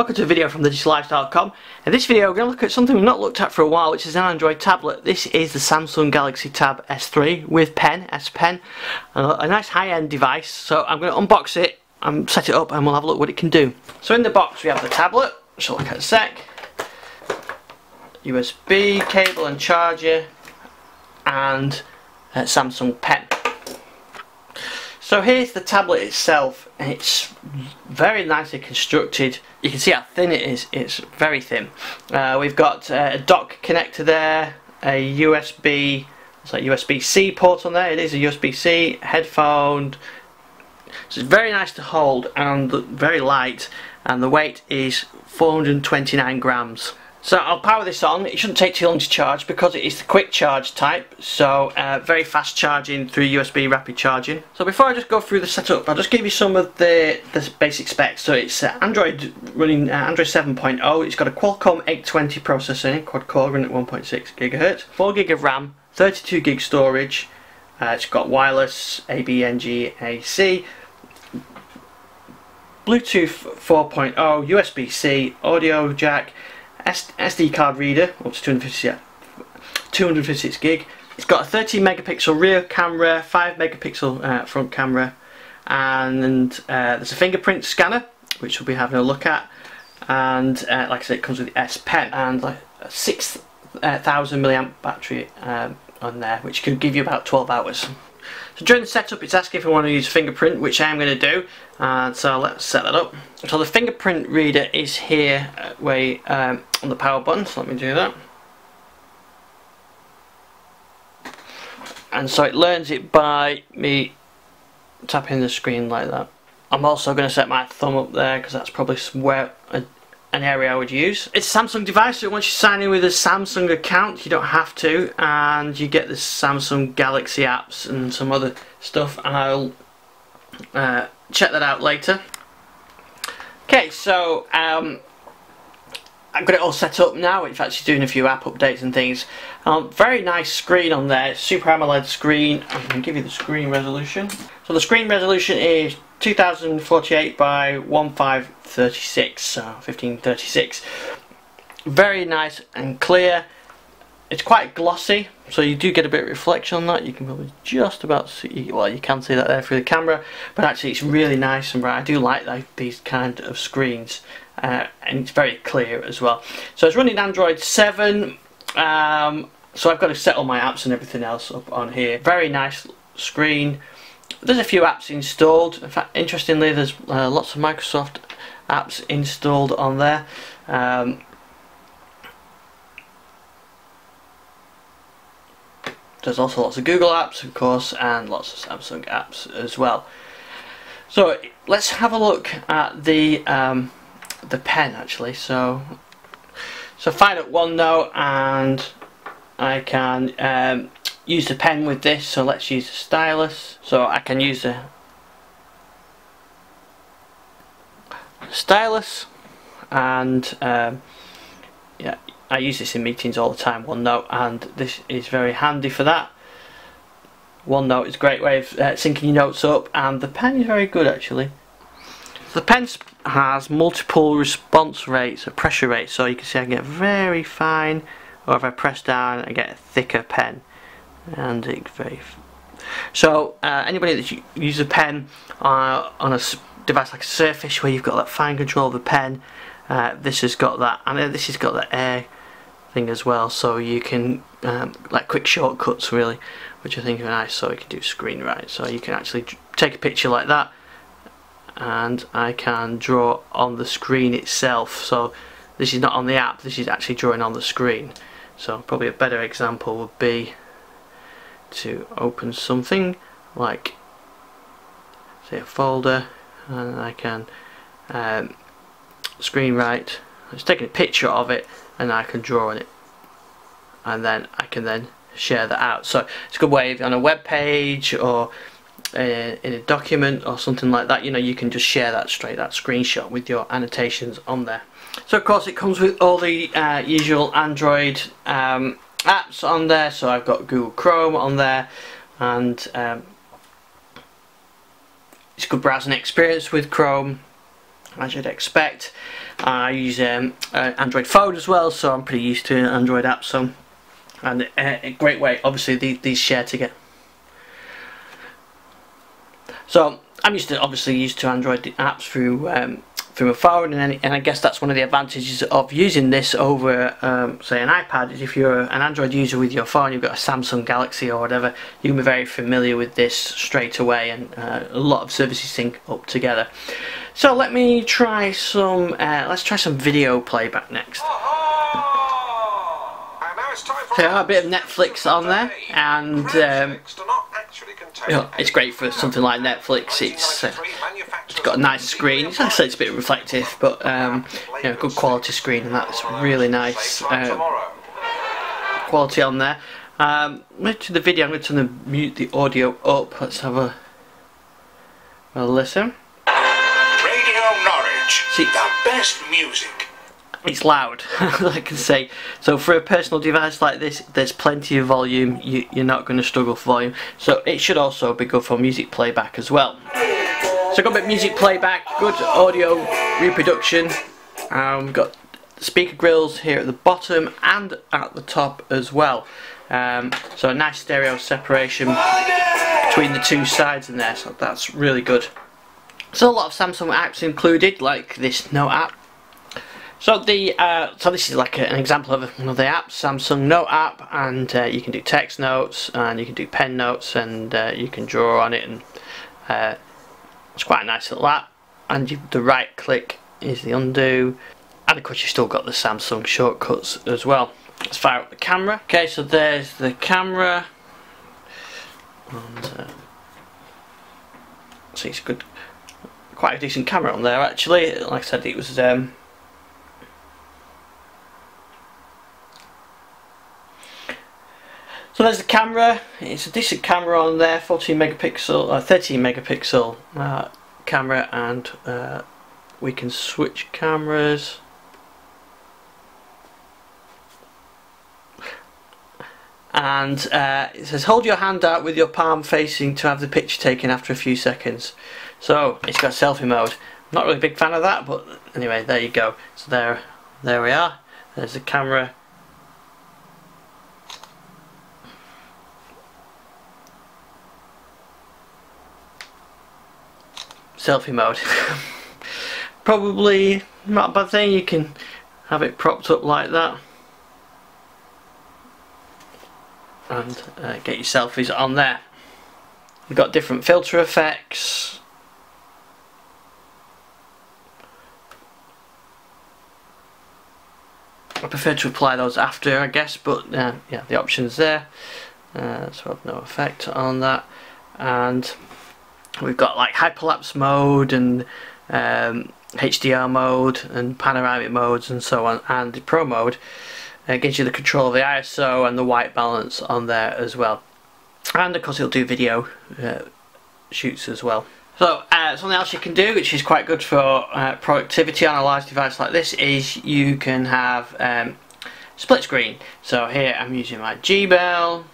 Welcome to a video from thedigital-lifestyle.com. In this video we're going to look at something we've not looked at for a while, which is an Android tablet. This is the Samsung Galaxy Tab S3 with Pen, S Pen, a nice high-end device. So I'm going to unbox it and set it up and we'll have a look what it can do. So in the box we have the tablet, which I'll look at in a sec, USB cable and charger, and Samsung Pen. So here's the tablet itself. It's very nicely constructed. You can see how thin it is. It's very thin. We've got a dock connector there, a USB, it's like USB-C port on there. It is a USB-C, headphone. So it's very nice to hold and very light, and the weight is 429 grams. So I'll power this on. It shouldn't take too long to charge because it is the quick charge type, so very fast charging through USB rapid charging. So before I just go through the setup, I'll just give you some of the basic specs. So it's Android running Android 7.0. It's got a Qualcomm 820 processor in it, quad core, running at 1.6 GHz, 4 GB of RAM, 32 GB storage. It's got wireless AB, NG, AC, Bluetooth 4.0, USB-C, audio jack, SD card reader up to 256 gig. It's got a 13 megapixel rear camera, 5 megapixel front camera, and there's a fingerprint scanner which we'll be having a look at, and like I said, it comes with the S Pen and like a 6,000 milliamp battery on there, which could give you about 12 hours. So during the setup it's asking if I want to use fingerprint, which I am going to do, and so let's set that up. So the fingerprint reader is here on the power button, so let me do that. And so it learns it by me tapping the screen like that. I'm also going to set my thumb up there because that's probably somewhere an area I would use. It's a Samsung device, so once you sign in with a Samsung account you don't have to, and you get the Samsung Galaxy apps and some other stuff, and I'll check that out later. Okay, so I've got it all set up now. It's actually doing a few app updates and things. Very nice screen on there, Super AMOLED screen. I'm going to give you the screen resolution. So the screen resolution is 2048 by 1536, so 1536. Very nice and clear. It's quite glossy, so you do get a bit of reflection on that. You can probably just about see, well, you can see that there through the camera, but actually it's really nice and bright. I do like these kind of screens, and it's very clear as well. So it's running Android 7, so I've got to set all my apps and everything else up on here. Very nice screen. There's a few apps installed. In fact, interestingly, there's lots of Microsoft apps installed on there. There's also lots of Google apps, of course, and lots of Samsung apps as well. So let's have a look at the pen actually. So fire up OneNote, and I can use the pen with this. So let's use the stylus. So I can use the stylus, and yeah, I use this in meetings all the time, OneNote, and this is very handy for that. OneNote is a great way of syncing your notes up, and the pen is very good actually. The pen has multiple response rates, or pressure rates, so you can see I can get very fine, or if I press down I get a thicker pen, and it's very. So anybody that uses a pen on a device like a Surface where you've got that fine control of the pen, this has got that, and this has got the air thing as well, so you can like quick shortcuts really, which I think are nice. So you can do screen write, so you can actually take a picture like that and I can draw on the screen itself. So this is not on the app, this is actually drawing on the screen. So probably a better example would be to open something like, say, a folder, and I can screen write. It's taking a picture of it and I can draw on it, and then I can then share that out. So it's a good way on a web page or in a document or something like that, you know, you can just share that screenshot with your annotations on there. So of course it comes with all the usual Android apps on there. So I've got Google Chrome on there, and it's a good browsing experience with Chrome, as you'd expect. I use Android phone as well, so I'm pretty used to Android apps. So, and a great way, obviously these share together. So I'm obviously used to Android apps through a phone, and I guess that's one of the advantages of using this over say an iPad. Is if you're an Android user with your phone, you've got a Samsung Galaxy or whatever, you can be very familiar with this straight away, and a lot of services sync up together. So let me try some let's try some video playback next. So a bit of Netflix on there, and you know, it's great for something like Netflix. It's got a nice screen. Actually, it's a bit reflective, but you know, good quality screen, and that's really nice quality on there. To the video, I'm going to mute the audio up. Let's have a listen. Radio Norwich, see, the best music. It's loud, I can say. So for a personal device like this, there's plenty of volume. You're not going to struggle for volume. So it should also be good for music playback as well. So I've got a bit of music playback, good audio reproduction. We've got speaker grills here at the bottom and at the top as well. So a nice stereo separation between the two sides in there. So that's really good. So a lot of Samsung apps included, like this Note app. So this is like an example of one of the apps, Samsung Note app, and you can do text notes, and you can do pen notes, and you can draw on it, and it's quite a nice little app. And the right click is the undo, and of course you've still got the Samsung shortcuts as well. Let's fire up the camera. Okay, so there's the camera, and so it's good, quite a decent camera on there actually. Like I said, it was. So there's the camera. It's a decent camera on there, 13 megapixel camera, and we can switch cameras. And it says hold your hand out with your palm facing to have the picture taken after a few seconds. So it's got selfie mode. I'm not really a big fan of that, but anyway, there you go. So there we are. There's the camera. Selfie mode. Probably not a bad thing. You can have it propped up like that and get your selfies on there. You've got different filter effects. I prefer to apply those after, I guess, but yeah, the option's there. So I have no effect on that. And we've got like hyperlapse mode and HDR mode and panoramic modes and so on, and the Pro mode gives you the control of the ISO and the white balance on there as well. And of course it'll do video shoots as well. So something else you can do, which is quite good for productivity on a large device like this, is you can have split screen. So here I'm using my Gmail,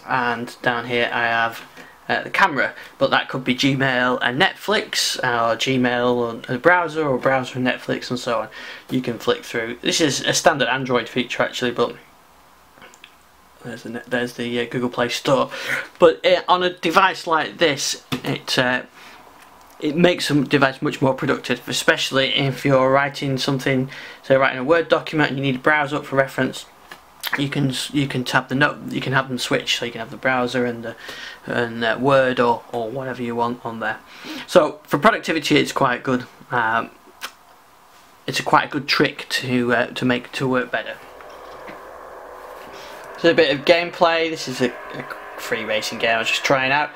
and down here I have the camera, but that could be Gmail and Netflix, or Gmail and a browser, or browser and Netflix, and so on. You can flick through. This is a standard Android feature actually, but there's the Google Play Store. But on a device like this, it makes the device much more productive, especially if you're writing something, say writing a Word document and you need to browse up for reference. You can tap the note. You can have them switch, so you can have the browser and Word or whatever you want on there. So for productivity, it's quite good. It's quite a good trick to make to work better. So a bit of gameplay. This is a free racing game I was just trying out.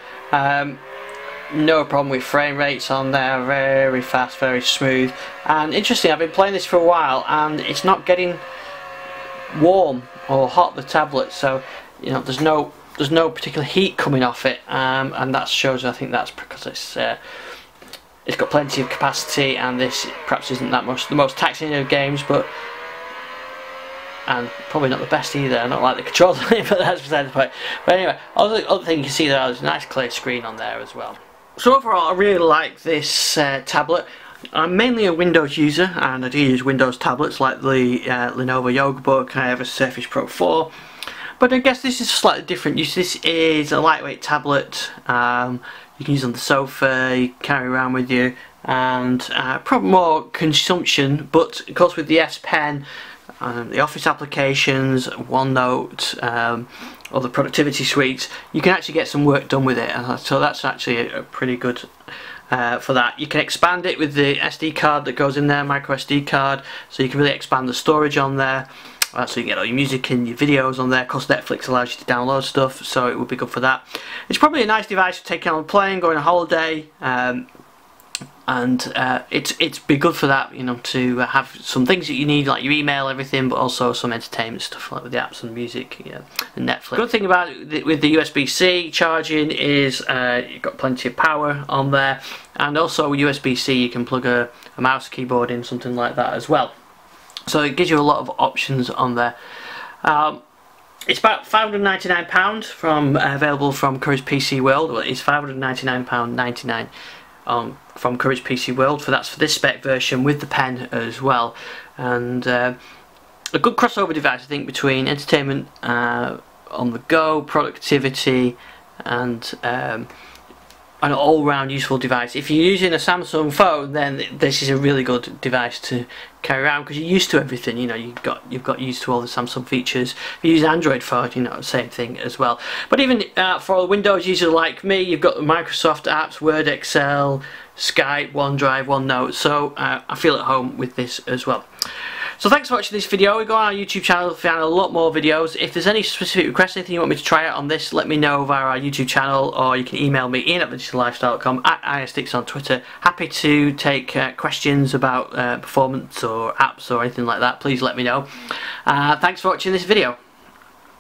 No problem with frame rates on there. Very fast, very smooth, and interesting. I've been playing this for a while, and it's not getting warm or hot, the tablet, so you know there's no particular heat coming off it, and that shows. I think that's because it's got plenty of capacity, and this perhaps isn't that much the most taxing of games, and probably not the best either. I don't like the controls on it, but that's beside the point. But anyway, other thing you can see there's a nice clear screen on there as well. So overall, I really like this tablet. I'm mainly a Windows user, and I do use Windows tablets like the Lenovo YogaBook. I have a Surface Pro 4, but I guess this is slightly different use. This is a lightweight tablet. You can use on the sofa, you carry around with you, and probably more consumption, but of course with the S Pen, the Office applications, OneNote, or the productivity suites, you can actually get some work done with it, so that's actually a pretty good for that. You can expand it with the SD card that goes in there, micro SD card, so you can really expand the storage on there. So you can get all your music and your videos on there. Of course, Netflix allows you to download stuff, so it would be good for that. It's probably a nice device to take on a plane, go on a holiday, and it's be good for that, you know, to have some things that you need, like your email, everything, but also some entertainment stuff like with the apps and music, and Netflix. Good thing about it with the USB-C charging is you've got plenty of power on there, and also USB-C you can plug a mouse keyboard in, something like that as well. So it gives you a lot of options on there. It's about £599 available from Courage PC World. Well, it's £599.99 from Courage PC World. That's for this spec version with the pen as well. And a good crossover device, I think, between entertainment on the go, productivity, and an all-round useful device. If you're using a Samsung phone, then this is a really good device to carry around because you're used to everything. You know, you've got used to all the Samsung features. If you use an Android phone, you know, same thing as well. But even for a Windows user like me, you've got the Microsoft apps, Word, Excel, Skype, OneDrive, OneNote. So I feel at home with this as well. So thanks for watching this video. We go on our YouTube channel to find a lot more videos. If there's any specific requests, anything you want me to try out on this, let me know via our YouTube channel, or you can email me ian@thedigitallifestyle.com, @ISTix on Twitter. Happy to take questions about performance or apps or anything like that. Please let me know. Thanks for watching this video.